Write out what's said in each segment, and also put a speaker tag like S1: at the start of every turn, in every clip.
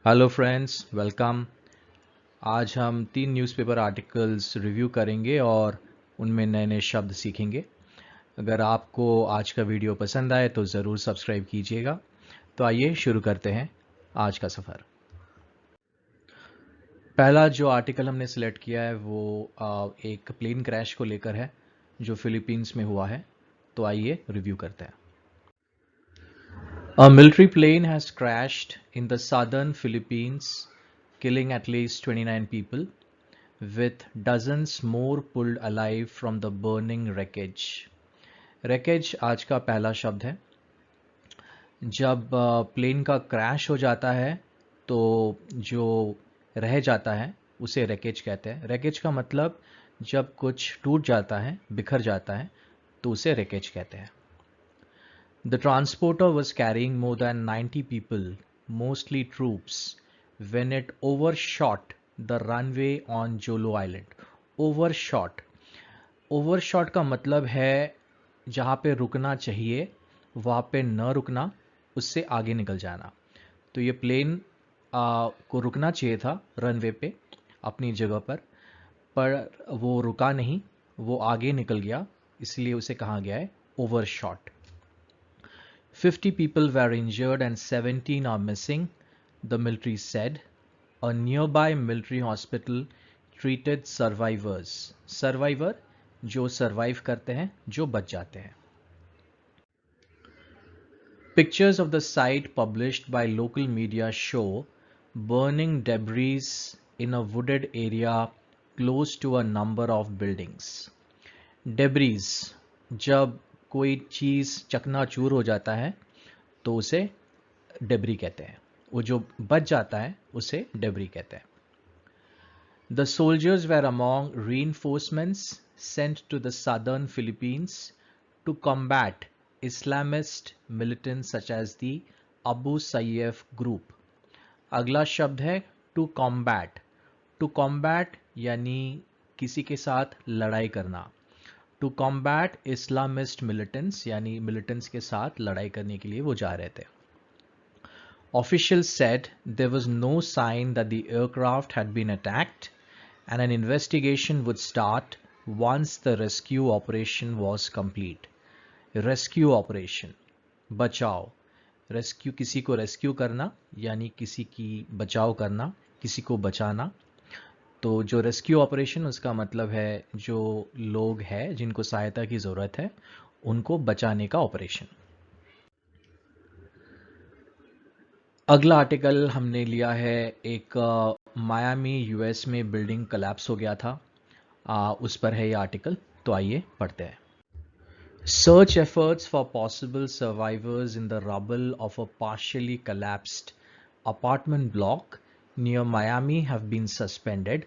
S1: Hello friends, welcome. आज हम 3 newspaper articles review करेंगे और उनमें नए नए शब्द सीखेंगे। अगर आपको आज का वीडियो पसंद आए तो ज़रूर सब्सक्राइब कीजिएगा। तो आइए शुरू करते हैं आज का सफ़र। पहला जो आर्टिकल हमने सेलेक्ट किया है वो एक प्लेन क्रैश को लेकर है जो फिलीपींस में हुआ है। तो आइए रिव्यू करते हैं। A military plane has crashed in the southern Philippines, killing at least 29 people, with dozens more pulled alive from the burning wreckage. wreckage आज का पहला शब्द है। जब प्लेन का क्रैश हो जाता है तो जो रह जाता है उसे wreckage कहते हैं। wreckage का मतलब जब कुछ टूट जाता है, बिखर जाता है, तो उसे wreckage कहते हैं। The transporter was carrying more than 90 people, mostly troops, when it overshot the runway on Jolo Island. Overshot. Overshot का मतलब है जहाँ पे रुकना चाहिए वहाँ पे न रुकना, उससे आगे निकल जाना। तो ये प्लेन को रुकना चाहिए था रनवे पे अपनी जगह पर वो रुका नहीं, वो आगे निकल गया, इसलिए उसे कहा गया है overshot. 50 people were injured and 17 are missing, the military said. A nearby military hospital treated survivors. Survivor जो survive करते हैं, जो बच जाते हैं. Pictures of the site published by local media show burning debris in a wooded area close to a number of buildings. Debris जब कोई चीज़ चकनाचूर हो जाता है तो उसे डेब्री कहते हैं। वो जो बच जाता है उसे डेब्री कहते हैं। The soldiers were among reinforcements sent to the southern Philippines to combat Islamist militants such as the Abu Sayyaf group. अगला शब्द है to combat. To combat यानी किसी के साथ लड़ाई करना। To combat Islamist militants यानी militants के साथ लड़ाई करने के लिए वो जा रहे थे। Officials said there was no sign that the aircraft had been attacked and an investigation would start once the rescue operation was complete. Rescue operation, बचाव। रेस्क्यू किसी को रेस्क्यू करना यानी किसी की बचाव करना, किसी को बचाना। तो जो रेस्क्यू ऑपरेशन उसका मतलब है जो लोग हैं जिनको सहायता की ज़रूरत है उनको बचाने का ऑपरेशन। अगला आर्टिकल हमने लिया है एक मायामी यूएस में बिल्डिंग कोलैप्स हो गया था, उस पर है ये आर्टिकल। तो आइए पढ़ते हैं। Search efforts for possible survivors in the rubble of a partially collapsed apartment block near Miami have been suspended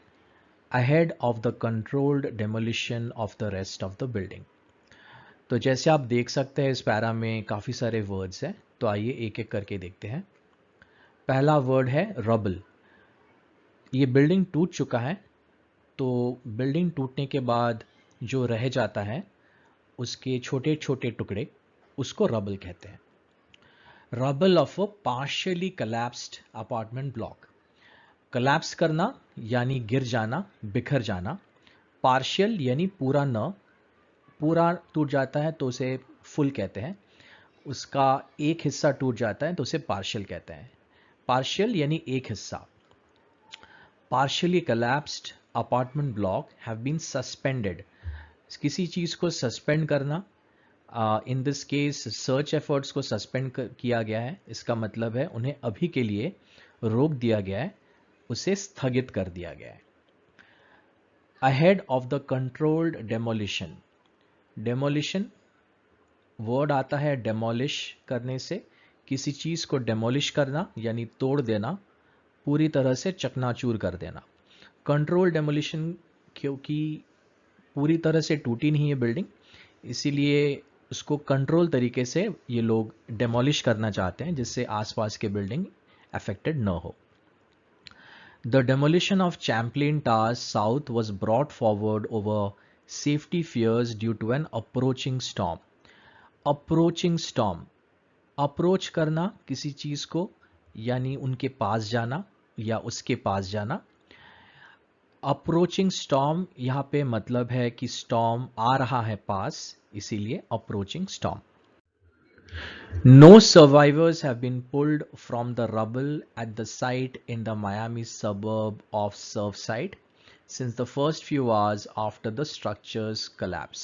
S1: ahead of the controlled demolition of the rest of the building. तो जैसे आप देख सकते हैं इस पैरा में काफ़ी सारे वर्ड्स हैं, तो आइए एक एक करके देखते हैं। पहला वर्ड है रबल। ये बिल्डिंग टूट चुका है, तो बिल्डिंग टूटने के बाद जो रह जाता है उसके छोटे छोटे टुकड़े उसको रबल कहते हैं। Rubble of a partially collapsed apartment block. Collapse करना यानी गिर जाना, बिखर जाना। पार्शियल यानी पूरा न, पूरा टूट जाता है तो उसे फुल कहते हैं। उसका एक हिस्सा टूट जाता है तो उसे पार्शियल कहते हैं। पार्शियल यानी एक हिस्सा। Partially collapsed apartment block have been suspended. किसी चीज़ को सस्पेंड करना, in this case search efforts को सस्पेंड किया गया है। इसका मतलब है उन्हें अभी के लिए रोक दिया गया है, उसे स्थगित कर दिया गया है। Ahead of the controlled demolition. Demolition word आता है डेमोलिश करने से, किसी चीज़ को डेमोलिश करना यानी तोड़ देना, पूरी तरह से चकनाचूर कर देना। कंट्रोल डेमोलिशन क्योंकि पूरी तरह से टूटी नहीं है बिल्डिंग, इसीलिए उसको कंट्रोल तरीके से ये लोग डेमोलिश करना चाहते हैं जिससे आसपास के बिल्डिंग अफेक्टेड न हो। The demolition of Champlain Towers South was brought forward over safety fears due to an approaching storm. Approaching storm, approach करना किसी चीज़ को यानी उनके पास जाना या उसके पास जाना। अप्रोचिंग स्टॉर्म यहाँ पे मतलब है कि स्टॉर्म आ रहा है पास, इसीलिए approaching storm. No survivors have been pulled from the rubble at the site in the Miami suburb of Surfside since the first few hours after the structure's collapse.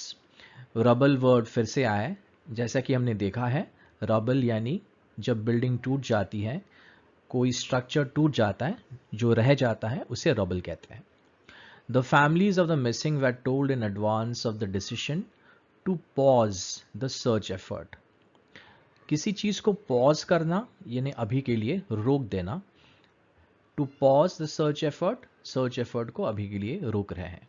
S1: Rubble word फिर से आया है। जैसा कि हमने देखा है, rubble यानी जब बिल्डिंग टूट जाती है, कोई स्ट्रक्चर टूट जाता है, जो रह जाता है उसे rubble कहते हैं। The families of the missing were told in advance of the decision to pause the search effort. किसी चीज को पॉज करना यानी अभी के लिए रोक देना। To pause the search effort को अभी के लिए रोक रहे हैं।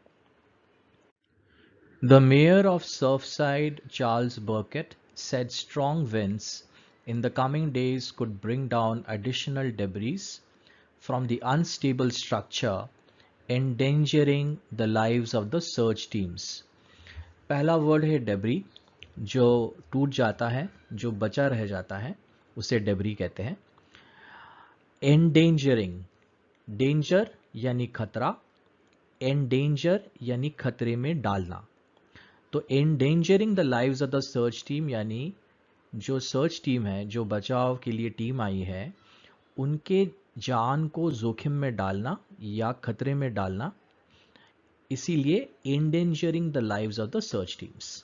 S1: The mayor of Surfside Charles Burkett said strong winds in the coming days could bring down additional debris from the unstable structure, endangering the lives of the search teams. पहला word है debris, जो टूट जाता है, जो बचा रह जाता है, उसे डेब्री कहते हैं। एंडेंजरिंग, डेंजर यानी खतरा, एंडेंजर यानी खतरे में डालना। तो endangering the lives of the search team यानी जो सर्च टीम है, जो बचाव के लिए टीम आई है, उनके जान को जोखिम में डालना या खतरे में डालना, इसीलिए endangering the lives of the search teams.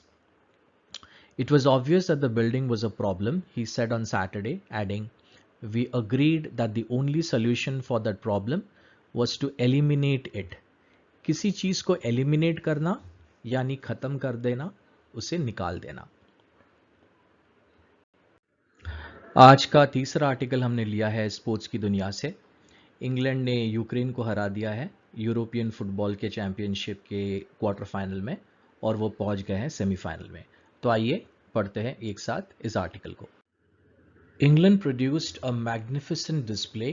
S1: It was obvious that the building was a problem, he said on Saturday, adding, "We agreed that the only solution for that problem was to eliminate it." किसी चीज को eliminate करना यानी खत्म कर देना, उसे निकाल देना। आज का तीसरा आर्टिकल हमने लिया है स्पोर्ट्स की दुनिया से। इंग्लैंड ने यूक्रेन को हरा दिया है यूरोपियन फुटबॉल के चैंपियनशिप के क्वार्टर फाइनल में, और वो पहुंच गए हैं सेमीफाइनल में। तो आइए पढ़ते हैं एक साथ इस आर्टिकल को। England produced a magnificent display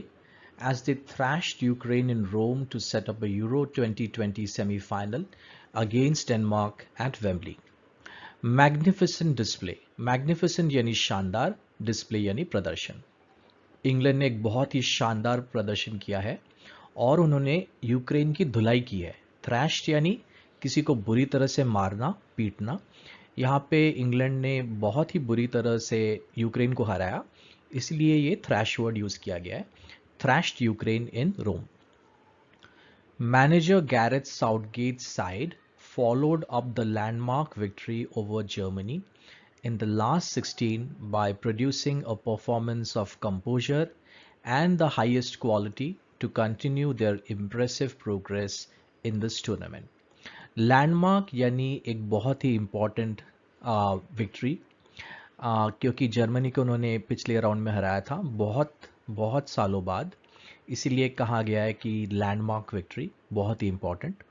S1: as they thrashed Ukraine in Rome to set up a Euro 2020 semi-final against Denmark at Wembley. Magnificent display, magnificent यानी शानदार, डिस्प्ले यानी प्रदर्शन। इंग्लैंड ने एक बहुत ही शानदार प्रदर्शन किया है और उन्होंने यूक्रेन की धुलाई की है। थ्रैश्ड यानी किसी को बुरी तरह से मारना, पीटना। यहाँ पे इंग्लैंड ने बहुत ही बुरी तरह से यूक्रेन को हराया, इसलिए ये थ्रैश वर्ड यूज किया गया है। Thrashed Ukraine in Rome. Manager Gareth Southgate's side followed up the landmark victory over Germany in the last 16 by producing a performance of composure and the highest quality to continue their impressive progress in this tournament. Landmark यानी एक बहुत ही important victory, क्योंकि Germany को उन्होंने पिछले round में हराया था बहुत सालों बाद, इसीलिए कहा गया है कि लैंडमार्क विक्ट्री बहुत ही important.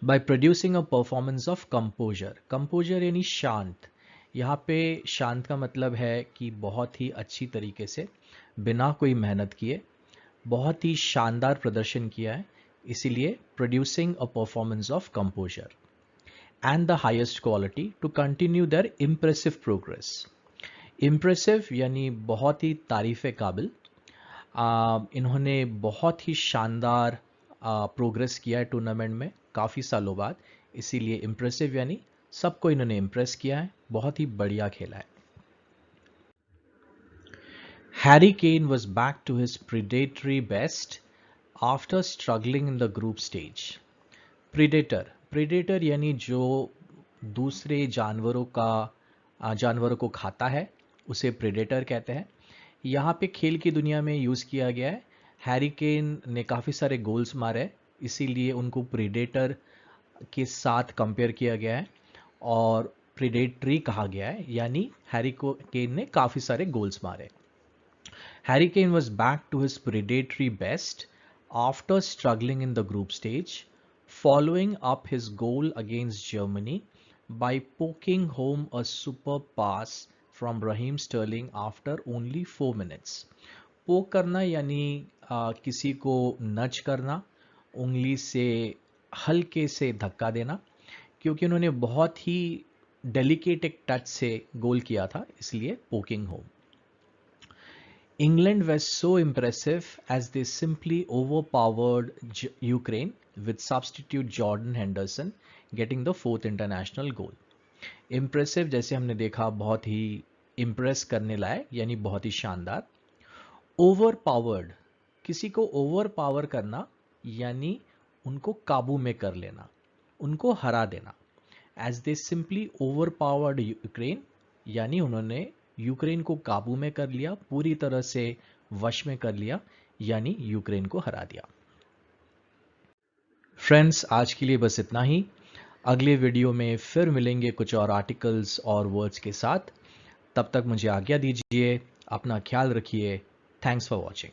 S1: By producing a performance of composer, composer यानी शांत। यहाँ पे शांत का मतलब है कि बहुत ही अच्छी तरीके से बिना कोई मेहनत किए बहुत ही शानदार प्रदर्शन किया है, इसीलिए producing a performance of composure and the highest quality to continue their impressive progress. Impressive यानी बहुत ही तारीफ़ काबिल। इन्होंने बहुत ही शानदार प्रोग्रेस किया है टूर्नामेंट में काफ़ी सालों बाद, इसीलिए इम्प्रेसिव यानी सबको इन्होंने इम्प्रेस किया है, बहुत ही बढ़िया खेला है। Harry Kane was back to his predatory best after struggling in the group stage. Predator यानी जो दूसरे जानवरों को खाता है, उसे प्रीडेटर कहते हैं। यहाँ पे खेल की दुनिया में यूज़ किया गया है। हैरी केन ने काफ़ी सारे गोल्स मारे, इसीलिए उनको प्रीडेटर के साथ कंपेयर किया गया है और प्रीडेटरी कहा गया है, यानी हैरी केन ने काफ़ी सारे गोल्स मारे। Harry Kane was back to his predatory best after struggling in the group stage, following up his goal against Germany by poking home a superb pass from Raheem Sterling after only 4 minutes. पोक करना यानी किसी को नच करना, उंगली से हल्के से धक्का देना, क्योंकि उन्होंने बहुत ही डेलिकेट एक टच से गोल किया था, इसलिए poking home. England was so impressive as they simply overpowered Ukraine with substitute Jordan Henderson getting the fourth international goal. Impressive जैसे हमने देखा बहुत ही impress करने लायक यानी बहुत ही शानदार. Overpowered किसी को overpower करना यानी उनको काबू में कर लेना, उनको हरा देना. As they simply overpowered Ukraine यानी उन्होंने यूक्रेन को काबू में कर लिया, पूरी तरह से वश में कर लिया, यानी यूक्रेन को हरा दिया. फ्रेंड्स, आज के लिए बस इतना ही. अगले वीडियो में फिर मिलेंगे कुछ और आर्टिकल्स और वर्ड्स के साथ. तब तक मुझे आज्ञा दीजिए. अपना ख्याल रखिए. Thanks for watching.